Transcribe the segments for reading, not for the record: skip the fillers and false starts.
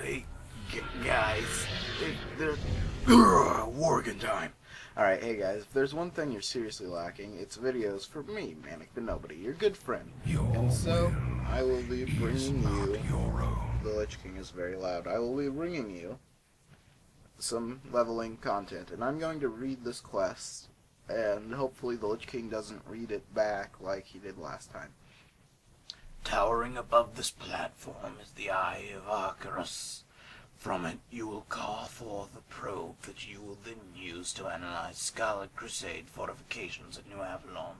Hey, guys, working time. Alright, hey guys, if there's one thing you're seriously lacking, it's videos for me, Manic the Nobody, your good friend. And so, I will be bringing you, the Lich King is very loud, I will be bringing you some leveling content, and I'm going to read this quest, and hopefully the Lich King doesn't read it back like he did last time. Towering above this platform is the Eye of Arcturus. From it you will call forth a probe that you will then use to analyze Scarlet Crusade fortifications at New Avalon.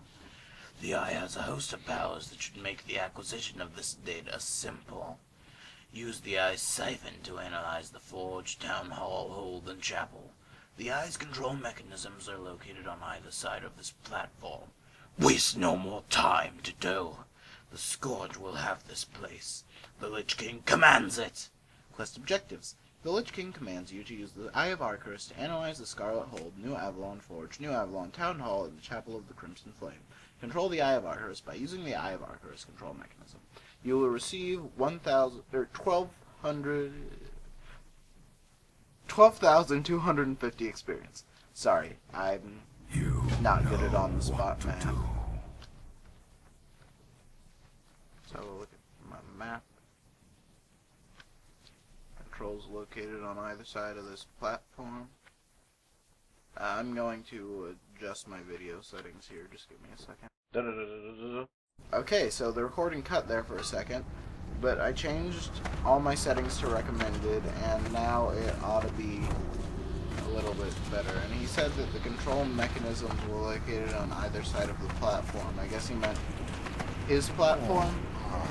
The Eye has a host of powers that should make the acquisition of this data simple. Use the Eye's siphon to analyze the Forge, Town Hall, Hold, and Chapel. The Eye's control mechanisms are located on either side of this platform. Waste no more time, Dudox. The Scourge will have this place. The Lich King commands it! Quest objectives. The Lich King commands you to use the Eye of Arcturus to analyze the Scarlet Hold, New Avalon Forge, New Avalon Town Hall, and the Chapel of the Crimson Flame. Control the Eye of Arcturus by using the Eye of Arcturus control mechanism. You will receive 12,250 experience. Sorry, I'm not good at on the spot math. So look at my map. Controls located on either side of this platform. I'm going to adjust my video settings here. Just give me a second. Okay, so the recording cut there for a second, but I changed all my settings to recommended, and now it ought to be a little bit better. And he said that the control mechanisms were located on either side of the platform. I guess he meant his platform.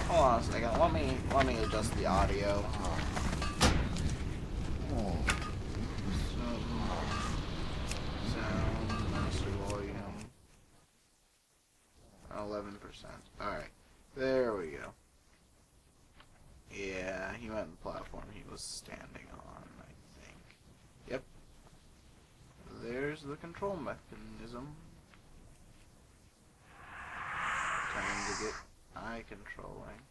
Hold on a second. Let me adjust the audio. Sound, master volume, 11%. Alright, there we go. Yeah, he meant the platform he was standing on, I think. Yep. There's the control mechanism. Time to get eye controlling.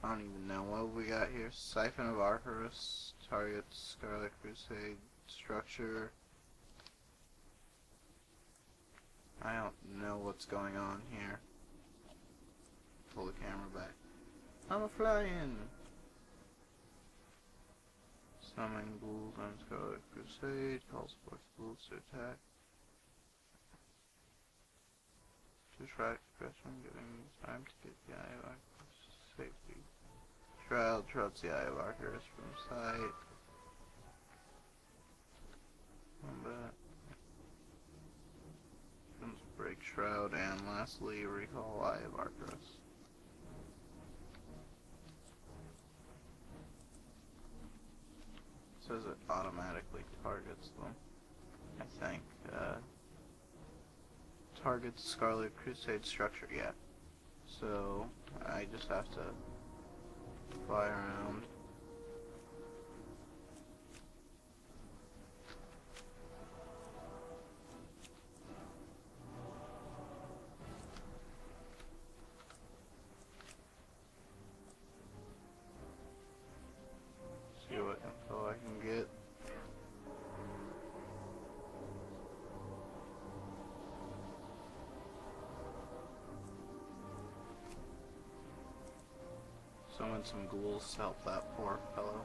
I don't even know what we got here. Siphon of Arcturus, target Scarlet Crusade, structure. I don't know what's going on here. Pull the camera back. I'm a flying. Summon ghouls on Scarlet Crusade, calls forth ghouls to attack. To try expression, giving time to get the Eye of Arcturus safely. Shroud trots the Eye of Arcturus from sight. Combat. Break Shroud, and lastly, recall Eye of Arcturus. It says it automatically targets them, I think. Targets Scarlet Crusade structure, yeah. So, I just have to fly around. See what info I can get. Summon some ghouls to help that poor fellow.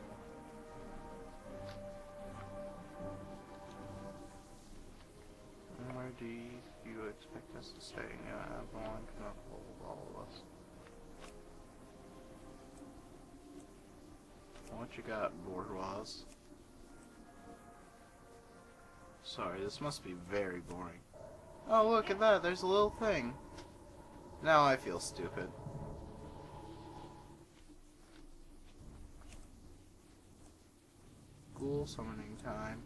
And where do you expect us to stay? Avalon cannot hold all of us. What you got, bourgeois? Sorry, this must be very boring. Oh, look at that, there's a little thing. Now I feel stupid. Ghoul summoning time.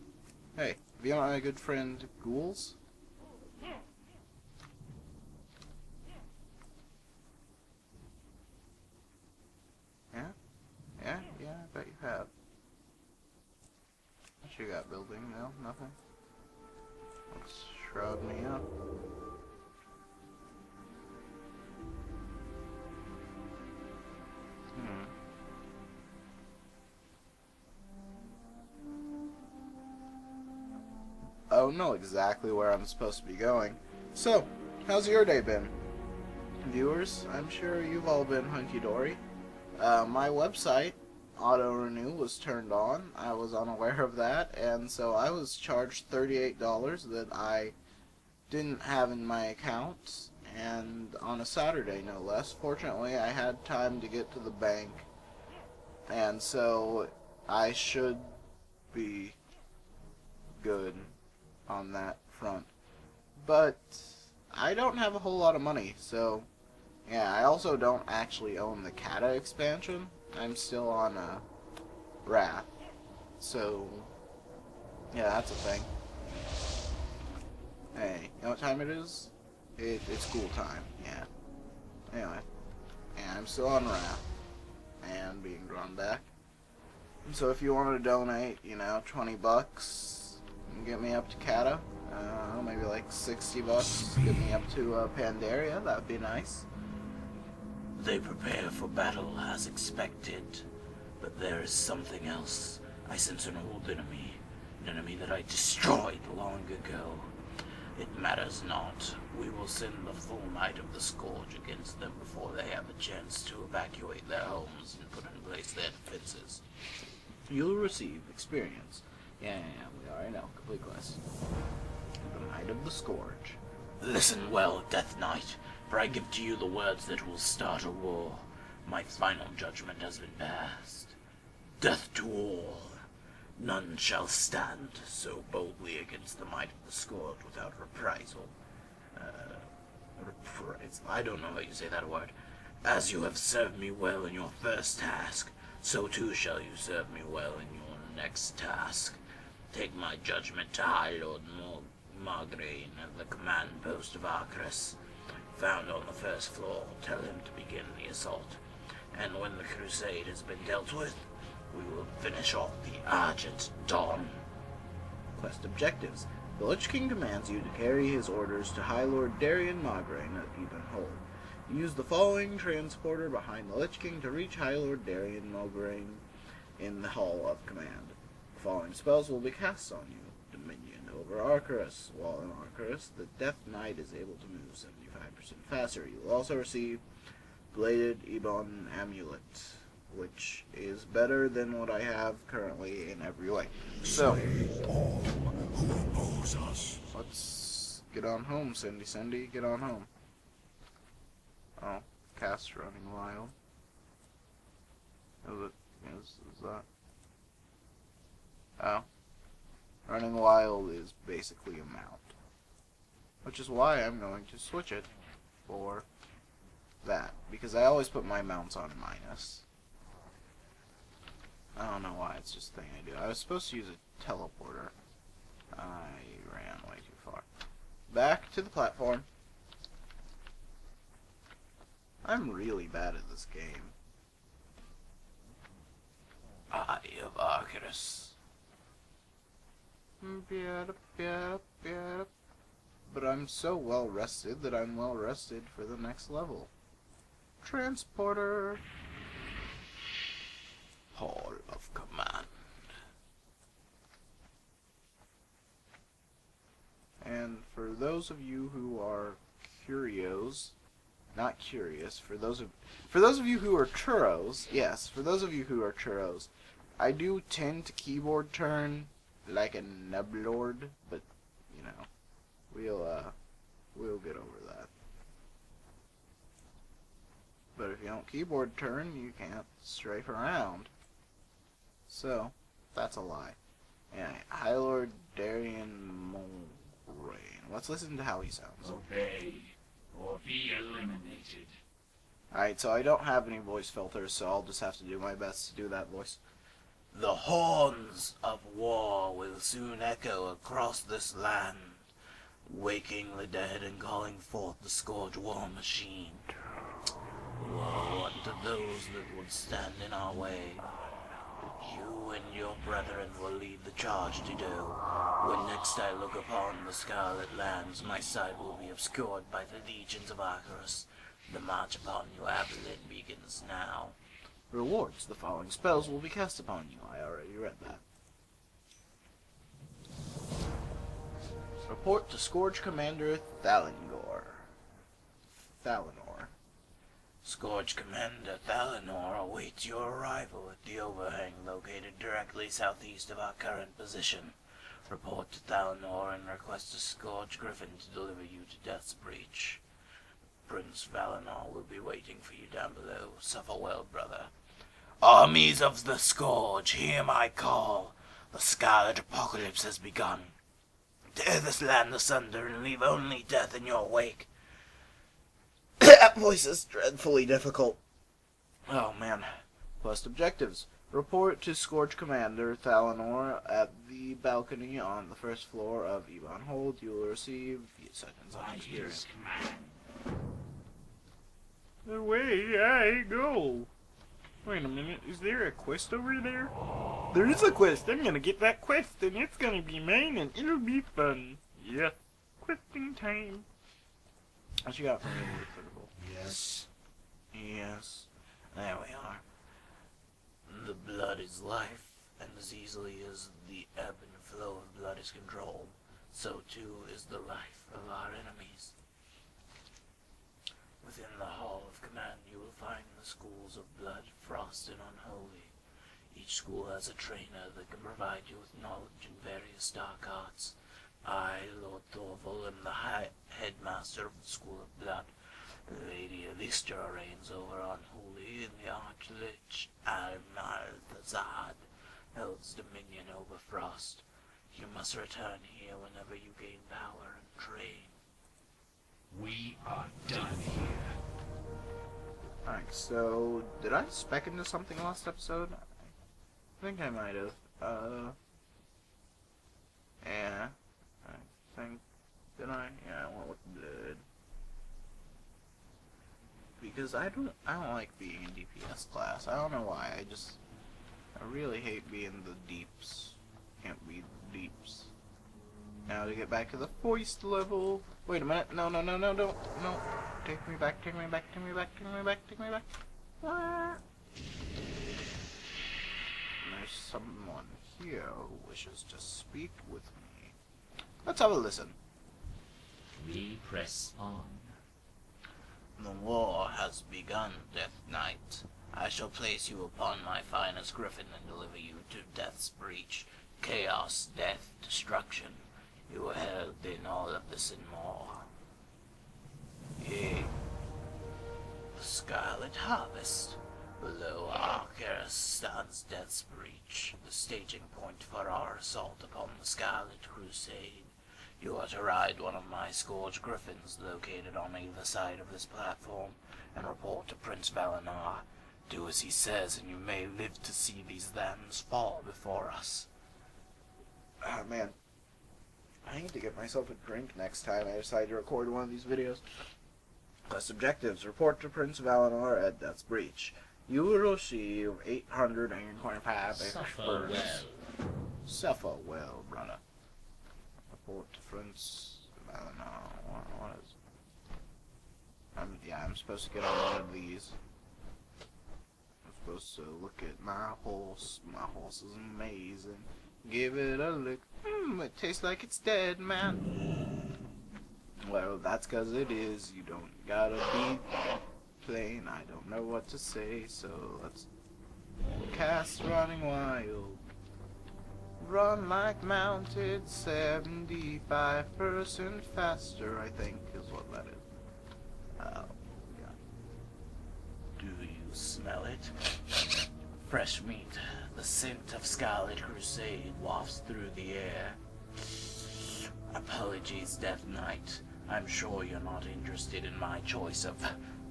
Hey, have you met my good friend, Ghouls? Yeah? Yeah, I bet you have. What you got, building? No? Nothing? Let's shroud me up. I'll know exactly where I'm supposed to be going. So, how's your day been? Viewers, I'm sure you've all been hunky-dory. My website, auto-renew, was turned on. I was unaware of that, and so I was charged $38 that I didn't have in my account, and on a Saturday, no less. Fortunately, I had time to get to the bank, and so I should be good on that front. But I don't have a whole lot of money, so yeah, I also don't actually own the Kata expansion. I'm still on Wrath, so yeah, that's a thing. Hey, you know what time it is? It's school time, yeah. Anyway, yeah, I'm still on Wrath and being drawn back. So if you want to donate, you know, 20 bucks and get me up to Kata, maybe like 60 bucks, get me up to Pandaria, that would be nice. They prepare for battle as expected, but there is something else. I sense an old enemy, an enemy that I destroyed long ago. It matters not. We will send the full might of the Scourge against them before they have a chance to evacuate their homes and put in place their defenses. You'll receive experience. Yeah, we already know. Complete quest. The Might of the Scourge. Listen well, Death Knight, for I give to you the words that will start a war. My final judgment has been passed. Death to all. None shall stand so boldly against the might of the Scourge without reprisal. I don't know how you say that word. As you have served me well in your first task, so too shall you serve me well in your next task. Take my judgment to High Lord Margraine at the command post of Arcris. Found on the first floor, tell him to begin the assault. And when the crusade has been dealt with, we will finish off the Argent Dawn. Quest objectives. The Lich King commands you to carry his orders to High Lord Darian Margraine at Ebenhold. Use the following transporter behind the Lich King to reach High Lord Darian Margraine in the Hall of Command. The following spells will be cast on you. Dominion over Arcris. While in Arcris, the Death Knight is able to move 75% faster. You will also receive Bladed Ebon Amulet, which is better than what I have currently in every way. So, all who oppose us. Let's get on home, Cindy, get on home. Oh, cast running wild. Is that? Oh. Running wild is basically a mount. Which is why I'm going to switch it for that. Because I always put my mounts on minus. I don't know why, it's just a thing I do. I was supposed to use a teleporter. I ran way too far. Back to the platform. I'm really bad at this game. Eye of Arcris. But I'm so well rested that I'm well rested for the next level. Transporter. Hall of Command. And for those of you who are curios, not curious, for those of you who are churros, yes, for those of you who are churros, I do tend to keyboard turn like a nublord, but you know, we'll get over that. But if you don't keyboard turn, you can't strafe around. So, that's a lie. Anyway, High Lord Darian Margraine. Let's listen to how he sounds. Obey, or be eliminated. Alright, so I don't have any voice filters, so I'll just have to do my best to do that voice. The horns of war will soon echo across this land, waking the dead and calling forth the Scourge war machine. Woe unto those that would stand in our way. You and your brethren will lead the charge to do. When next I look upon the Scarlet Lands, my sight will be obscured by the legions of Arcris. The march upon you, Abilene, begins now. Rewards. The following spells will be cast upon you. I already read that. Report to Scourge Commander Thalangor. Thalanor. Scourge Commander Thalanor awaits your arrival at the overhang located directly southeast of our current position. Report to Thalanor and request a Scourge Griffin to deliver you to Death's Breach. Prince Valinor will be waiting for you down below. Suffer well, brother. Armies of the Scourge, hear my call. The Scarlet Apocalypse has begun. Tear this land asunder and leave only death in your wake. That voice is dreadfully difficult. Oh man. Quest objectives. Report to Scourge Commander Thalanor at the balcony on the first floor of Ebon Hold. You will receive a few seconds on experience. Away I go. Wait a minute, is there a quest over there? There is a quest. I'm gonna get that quest and it's gonna be mine and it'll be fun. Yeah. Questing time. What you got for me, Critical? Yes. Yes. There we are. The blood is life, and as easily as the ebb and flow of blood is controlled, so too is the life of our enemies. Within the Hall of Command you will find the schools of blood, frost, and unholy. Each school has a trainer that can provide you with knowledge in various dark arts. I, Lord Thorval, am the headmaster of the School of Blood. Lady Alistra reigns over Unholy, and the Archlich Almalthazad holds dominion over Frost. You must return here whenever you gain power and train. We are done here. Alright, so did I spec into something last episode? I think I might have. Yeah. I think, did I? Yeah, I went with blood. Because I don't like being in DPS class. I don't know why. I really hate being the deeps. Can't be the deeps. Now to get back to the foist level. Wait a minute. No, don't. No. Take me back. Take me back. Ah. There's someone here who wishes to speak with me. Let's have a listen. We press on. The war has begun, Death Knight. I shall place you upon my finest griffin and deliver you to Death's Breach. Chaos, death, destruction. You are held in all of this and more. Yea. The Scarlet Harvest. Below Arceus stands Death's Breach, the staging point for our assault upon the Scarlet Crusade. You are to ride one of my Scourge Griffins located on either side of this platform and report to Prince Valinor. Do as he says and you may live to see these lands fall before us. Ah, man. I need to get myself a drink next time I decide to record one of these videos. Quest objectives. Report to Prince Valinor at Death's Breach. You will receive 825 Suffer experience. well. Suffer well, brother. Report to Prince Valinor. What is it? I'm supposed to get on one of these. I'm supposed to look at my horse. My horse is amazing. Give it a look. It tastes like it's dead, man. Well, that's 'cause it is. You don't gotta be plain. I don't know what to say, so let's cast Running Wild. Run like mounted, 75% faster, I think is what that is. Oh, God. Do you smell it? Fresh meat. The scent of Scarlet Crusade wafts through the air. Apologies, Death Knight. I'm sure you're not interested in my choice of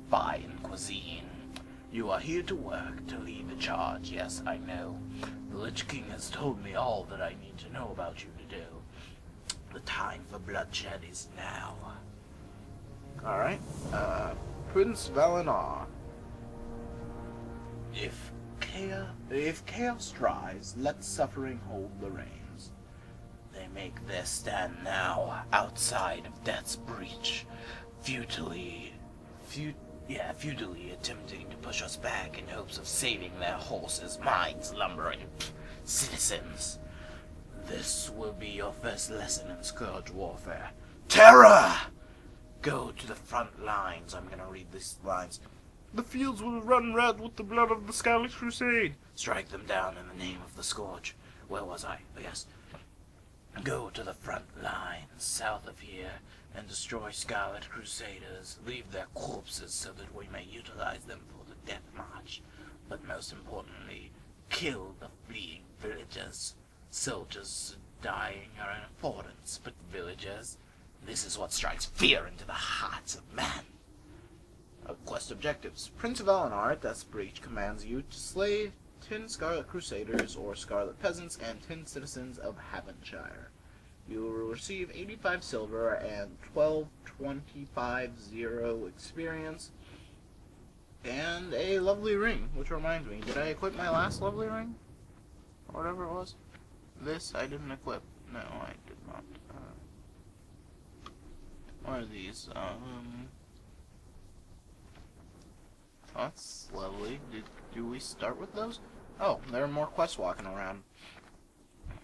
fine cuisine. You are here to work, to lead the charge, yes, I know. The Lich King has told me all that I need to know about you to do. The time for bloodshed is now. Alright, Prince Valinor. If chaos tries, let suffering hold the reins. They make their stand now, outside of Death's Breach, futilely attempting to push us back in hopes of saving their horses, minds, lumbering citizens. This will be your first lesson in Scourge warfare. Terror! Go to the front lines. I'm gonna read these lines. The fields will run red with the blood of the Scarlet Crusade. Strike them down in the name of the Scourge. Where was I? Oh, yes. Go to the front lines south of here and destroy Scarlet Crusaders. Leave their corpses so that we may utilize them for the death march. But most importantly, kill the fleeing villagers. Soldiers dying are an affordance, but villagers, this is what strikes fear into the hearts of man. Quest objectives. Prince of Eleanor, Death's Breach, commands you to slay 10 Scarlet Crusaders or Scarlet Peasants and 10 citizens of Havonshire. You will receive 85 silver and 12,250 experience and a lovely ring, which reminds me, did I equip my last lovely ring? Or whatever it was? This I didn't equip. No, I did not. What are these? That's lovely. Do we start with those? Oh, there are more quests walking around.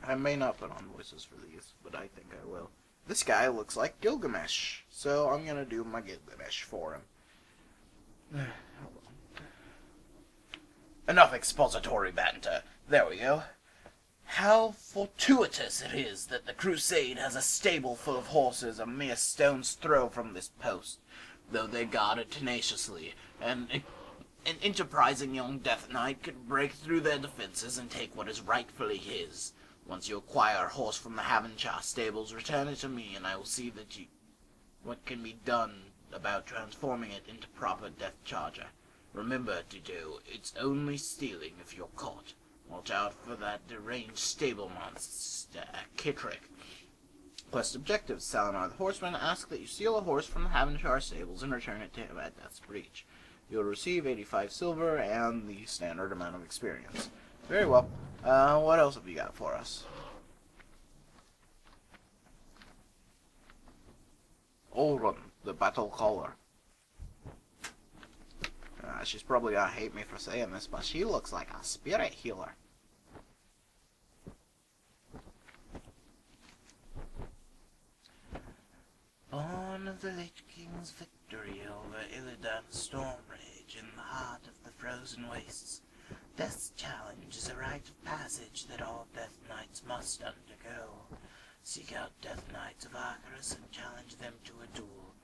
I may not put on voices for these, but I think I will. This guy looks like Gilgamesh, so I'm gonna do my Gilgamesh for him. Enough expository banter. There we go. How fortuitous it is that the Crusade has a stable full of horses a mere stone's throw from this post, though they guard it tenaciously, and an enterprising young Death Knight could break through their defenses and take what is rightfully his. Once you acquire a horse from the Havonshire stables, return it to me, and I will see that what can be done about transforming it into proper death charger. Remember, Dudo, it's only stealing if you're caught. Watch out for that deranged stable monster, Kittrick. Quest objectives. Salinar the Horseman asks that you steal a horse from the Havonshire stables and return it to him at Death's Breach. You'll receive 85 silver and the standard amount of experience. Very well. What else have you got for us? Olrun, the Battle Caller. She's probably gonna hate me for saying this, but she looks like a spirit healer. Born of the Lich King's victory over Illidan's storm rage in the heart of the frozen wastes, Death's challenge is a rite of passage that all Death Knights must undergo. Seek out Death Knights of Arcarus and challenge them to a duel.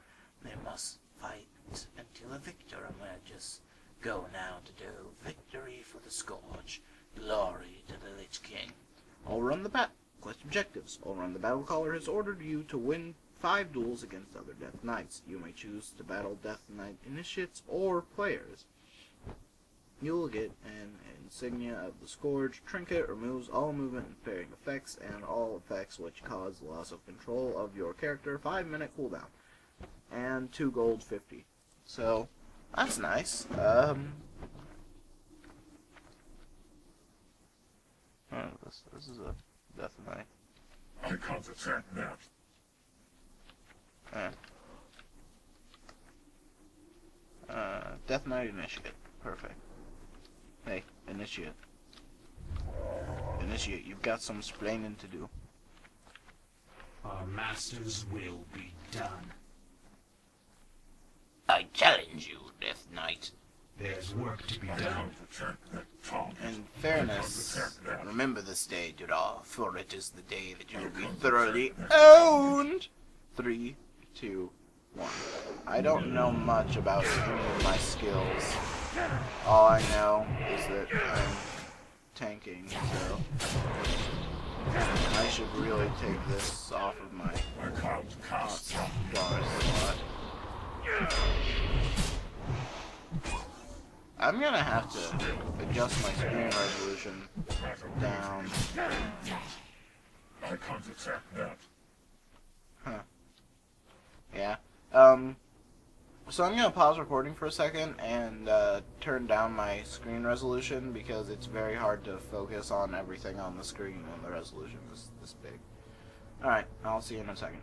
They must fight until a victor emerges. Go now to do victory for the Scourge, glory to the Lich King. Olrun the Quest objectives. Olrun the Battle Caller has ordered you to win 5 duels against other Death Knights. You may choose to battle Death Knight initiates or players. You will get an insignia of the Scourge. Trinket removes all movement and parrying effects and all effects which cause loss of control of your character. 5-minute cooldown. And 2 gold 50. So, that's nice. This is a Death Knight. I can't attack that. Death Knight Initiate. Perfect. Hey, Initiate. Initiate, you've got some splaining to do. Our master's will be done. I challenge you, Death Knight. There's work to be I done. can't attack that Tom. In fairness, remember this day, Dudox, for it is the day that you will be thoroughly owned. 3, 2, 1. I don't know much about any of my skills. All I know is that I'm tanking, so I should really take this off of my I can't cast bonus slot. I'm gonna have to adjust my screen resolution down. I can't attack that. Huh. Yeah. So I'm gonna pause recording for a second and turn down my screen resolution because it's very hard to focus on everything on the screen when the resolution is this big. Alright, I'll see you in a second.